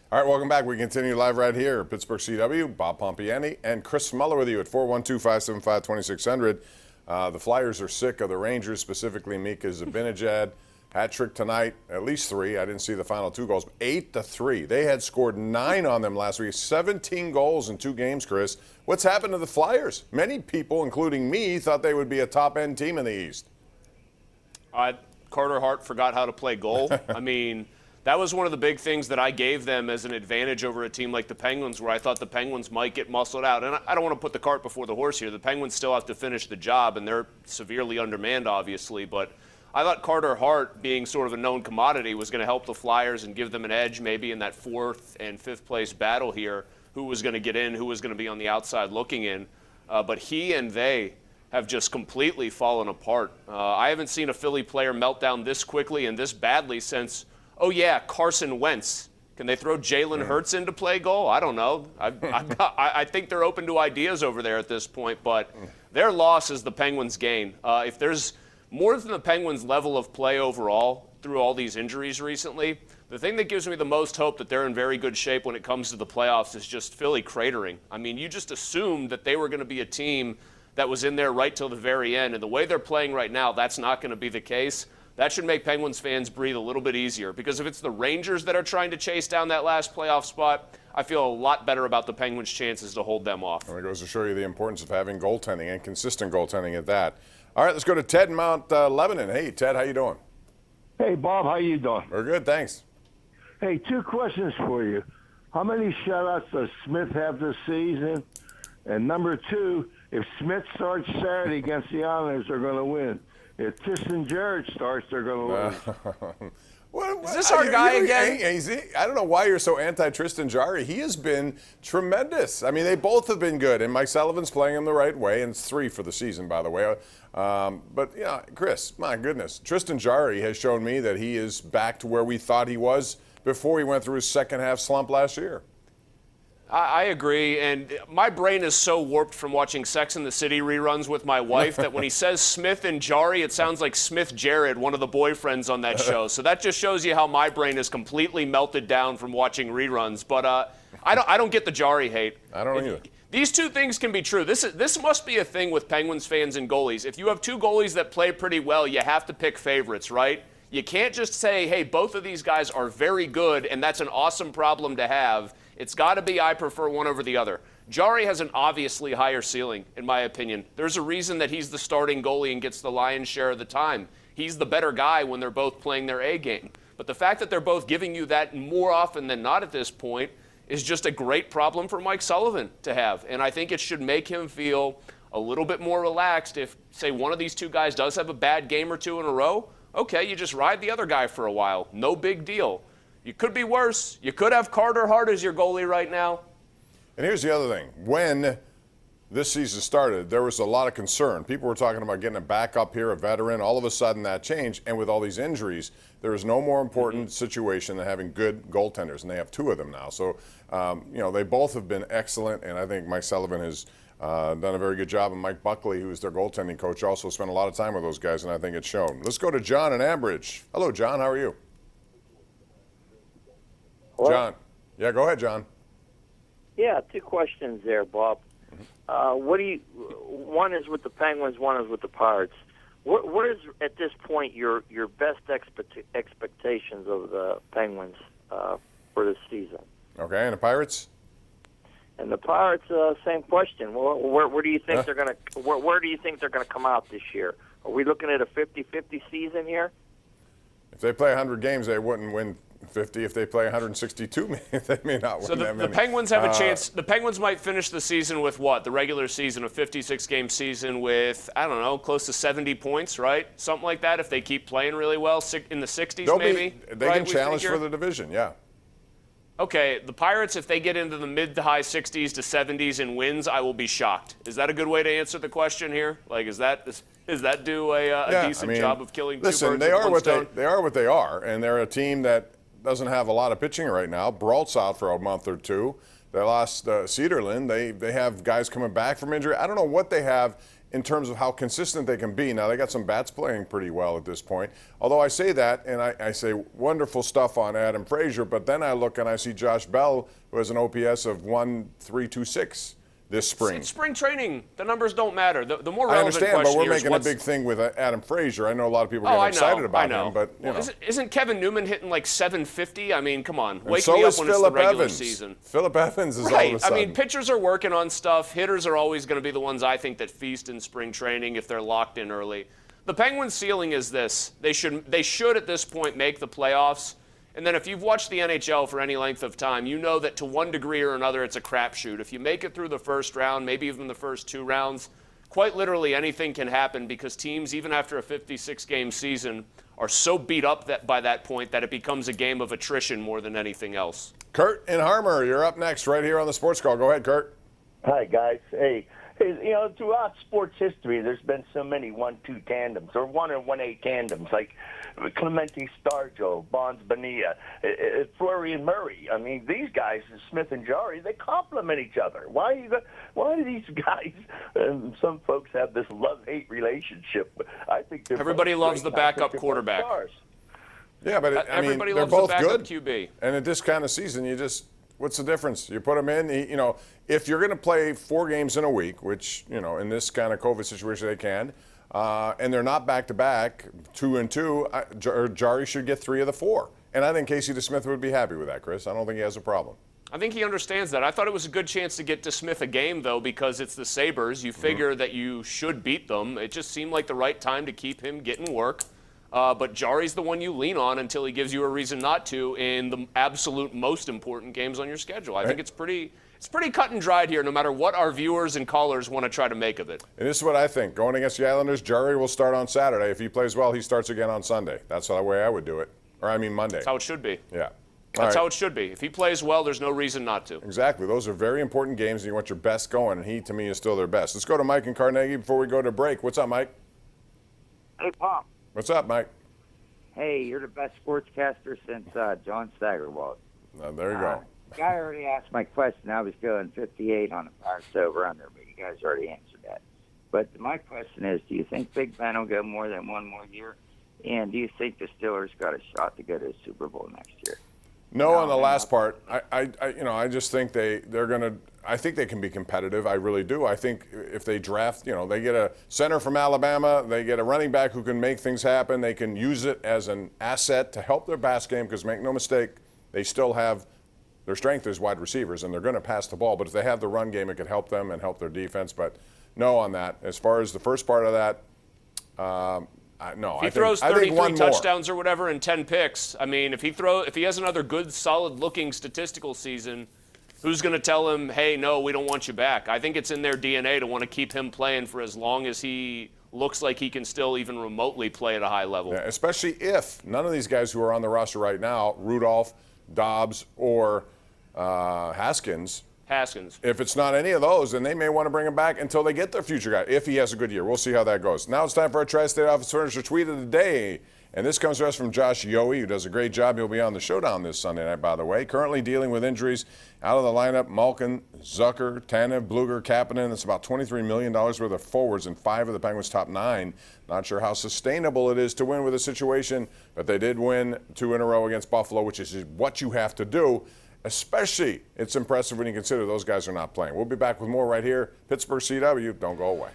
All right, welcome back. We continue live right here at Pittsburgh CW. Bob Pompeani and Chris Mueller with you at 412-575-2600. The Flyers are sick of the Rangers, specifically Mika Zibanejad. Hat trick tonight, at least 3. I didn't see the final 2 goals. 8-3. They had scored 9 on them last week. 17 goals in 2 games, Chris. What's happened to the Flyers? Many people, including me, thought they would be a top-end team in the East. Carter Hart forgot how to play goal. I mean, that was one of the big things that I gave them as an advantage over a team like the Penguins, where I thought the Penguins might get muscled out. And I don't want to put the cart before the horse here. The Penguins still have to finish the job, and they're severely undermanned, obviously. But I thought Carter Hart, being sort of a known commodity, was going to help the Flyers and give them an edge maybe in that 4th and 5th place battle here, who was going to get in, who was going to be on the outside looking in. But he and they have just completely fallen apart. I haven't seen a Philly player melt down this quickly and this badly since, oh yeah, Carson Wentz. Can they throw Jalen Hurts in to play goal? I don't know. I think they're open to ideas over there at this point, but their loss is the Penguins' gain. If there's more than the Penguins' level of play overall through all these injuries recently, the thing that gives me the most hope that they're in very good shape when it comes to the playoffs is just Philly cratering. I mean, you just assumed that they were going to be a team that was in there right till the very end, and the way they're playing right now, that's not going to be the case. That should make Penguins fans breathe a little bit easier, because if it's the Rangers that are trying to chase down that last playoff spot, I feel a lot better about the Penguins' chances to hold them off. And it goes to show you the importance of having goaltending and consistent goaltending at that. All right, let's go to Ted in Mount Lebanon. Hey, Ted, how you doing? Hey, Bob, how you doing? We're good, thanks. Hey, 2 questions for you. How many shutouts does Smith have this season? And number 2, if Smith starts Saturday against the Islanders, they're going to win. If Tristan Jarrett starts, they're going to lose. Is this our guy again? I don't know why you're so anti-Tristan Jarry. He has been tremendous. I mean, they both have been good, and Mike Sullivan's playing him the right way, and it's 3 for the season, by the way. But, yeah, Chris, my goodness. Tristan Jarry has shown me that he is back to where we thought he was before he went through his second-half slump last year. I agree, and my brain is so warped from watching Sex and the City reruns with my wife that when he says Smith and Jarry, it sounds like Smith Jared, one of the boyfriends on that show. So that just shows you how my brain is completely melted down from watching reruns. But I don't get the Jarry hate. I don't either. These 2 things can be true. This must be a thing with Penguins fans and goalies. If you have 2 goalies that play pretty well, you have to pick favorites, right? You can't just say, hey, both of these guys are very good, and that's an awesome problem to have. It's got to be I prefer one over the other. Jarry has an obviously higher ceiling, in my opinion. There's a reason that he's the starting goalie and gets the lion's share of the time. He's the better guy when they're both playing their A game. But the fact that they're both giving you that more often than not at this point is just a great problem for Mike Sullivan to have. And I think it should make him feel a little bit more relaxed if, say, one of these 2 guys does have a bad game or 2 in a row. Okay, you just ride the other guy for a while. No big deal. You could be worse. You could have Carter Hart as your goalie right now. And here's the other thing. When this season started, there was a lot of concern. People were talking about getting a backup here, a veteran. All of a sudden that changed. And with all these injuries, there is no more important situation than having good goaltenders. And they have 2 of them now. So, they both have been excellent. And I think Mike Sullivan has done a very good job. And Mike Buckley, who is their goaltending coach, also spent a lot of time with those guys. And I think it's shown. Let's go to John in Ambridge. Hello, John. How are you? Hello? John. Yeah, go ahead, John. Yeah, 2 questions there, Bob. One is with the Penguins, one is with the Pirates. What is, at this point, your best expectations of the Penguins for this season? Okay, and the Pirates? And the Pirates, same question. Where do you think they're going to? Where do you think they're going to come out this year? Are we looking at a 50-50 season here? If they play 100 games, they wouldn't win 50. If they play 162, they may not win that many. The Penguins have a chance. The Penguins might finish the season with what? The regular season, a 56-game season with, I don't know, close to 70 points, right? Something like that if they keep playing really well, in the 60s maybe. They can challenge for the division, yeah. Okay, the Pirates, if they get into the mid to high 60s to 70s in wins, I will be shocked. Is that a good way to answer the question here? Like, is that do a decent job of killing 2 birds with 1 stone? They are what they are, and they're a team that doesn't have a lot of pitching right now. Brault's out for a month or 2. They lost Cedarland. They have guys coming back from injury. I don't know what they have in terms of how consistent they can be. Now, they got some bats playing pretty well at this point. Although I say that, and I say wonderful stuff on Adam Frazier, but then I look and I see Josh Bell, who has an OPS of 1.326 this spring. It's spring training. The numbers don't matter. The more relevant I understand, question but we're here is making a big thing with Adam Frazier. I know a lot of people are getting excited about him, but you know. Isn't Kevin Newman hitting like 750? I mean, come on, wake so me up is when Phillip it's the regular Evans. season. Phillip Evans is all Right. of a sudden. I mean, pitchers are working on stuff. Hitters are always going to be the ones I think that feast in spring training if they're locked in early. The Penguins' ceiling is this: they should at this point make the playoffs. And then if you've watched the NHL for any length of time, you know that to one degree or another, it's a crapshoot. If you make it through the first round, maybe even the first 2 rounds, quite literally anything can happen because teams, even after a 56-game season, are so beat up by that point that it becomes a game of attrition more than anything else. Kurt and Harmer, you're up next right here on the Sports Call. Go ahead, Kurt. Hi, guys. Hey, you know, throughout sports history, there's been so many 1-2 tandems or 1 and 1A tandems, like Clemente Stargell, Bonds Bonilla, Fleury and Murray. I mean, these guys, Smith and Jarry, they complement each other. Why do these guys? Some folks have this love-hate relationship. I think everybody loves the backup quarterback. Yeah, but everybody they're loves both the backup good. QB. And at this kind of season, what's the difference? You put them in, you know, if you're going to play 4 games in a week, which, you know, in this kind of COVID situation they can, and they're not back-to-back, 2 and 2, Jarry should get 3 of the 4. And I think Casey DeSmith would be happy with that, Chris. I don't think he has a problem. I think he understands that. I thought it was a good chance to get DeSmith a game, though, because it's the Sabres. You figure that you should beat them. It just seemed like the right time to keep him getting work. But Jarry's the one you lean on until he gives you a reason not to in the absolute most important games on your schedule. I think it's pretty cut and dried here, no matter what our viewers and callers want to try to make of it. And this is what I think. Going against the Islanders, Jarry will start on Saturday. If he plays well, he starts again on Sunday. That's the way I would do it. Or I mean Monday. That's how it should be. Yeah. That's how it should be. If he plays well, there's no reason not to. Exactly. Those are very important games, and you want your best going, and he, to me, is still their best. Let's go to Mike in Carnegie before we go to break. What's up, Mike? Hey, Pop. What's up, Mike? Hey, you're the best sportscaster since John Steigerwald. There you go. Guy already asked my question. I was going 58 on the Pirates over-under, but you guys already answered that. But my question is, do you think Big Ben will go more than 1 more year? And do you think the Steelers got a shot to go to the Super Bowl next year? No, on the last part. I just think they're going to. I think they can be competitive. I really do. I think if they draft, they get a center from Alabama, they get a running back who can make things happen. They can use it as an asset to help their pass game. Because make no mistake, they still have their strength is wide receivers, and they're going to pass the ball. But if they have the run game, it could help them and help their defense. But no, on that. As far as the first part of that. No, if he throws 33 touchdowns or whatever and 10 picks, I mean, if he has another good, solid-looking statistical season, who's going to tell him, hey, no, we don't want you back? I think it's in their DNA to want to keep him playing for as long as he looks like he can still even remotely play at a high level. Yeah, especially if none of these guys who are on the roster right now, Rudolph, Dobbs, or Haskins. If it's not any of those, then they may want to bring him back until they get their future guy, if he has a good year. We'll see how that goes. Now it's time for our Tri-State Office Furniture Tweet of the Day. And this comes to us from Josh Yohe, who does a great job. He'll be on the Showdown this Sunday night, by the way. Currently dealing with injuries out of the lineup, Malkin, Zucker, Tanev, Bluger, Kapanen. That's about $23 million worth of forwards in 5 of the Penguins' top 9. Not sure how sustainable it is to win with a situation, but they did win 2 in a row against Buffalo, which is what you have to do. Especially, it's impressive when you consider those guys are not playing. We'll be back with more right here. Pittsburgh CW, don't go away.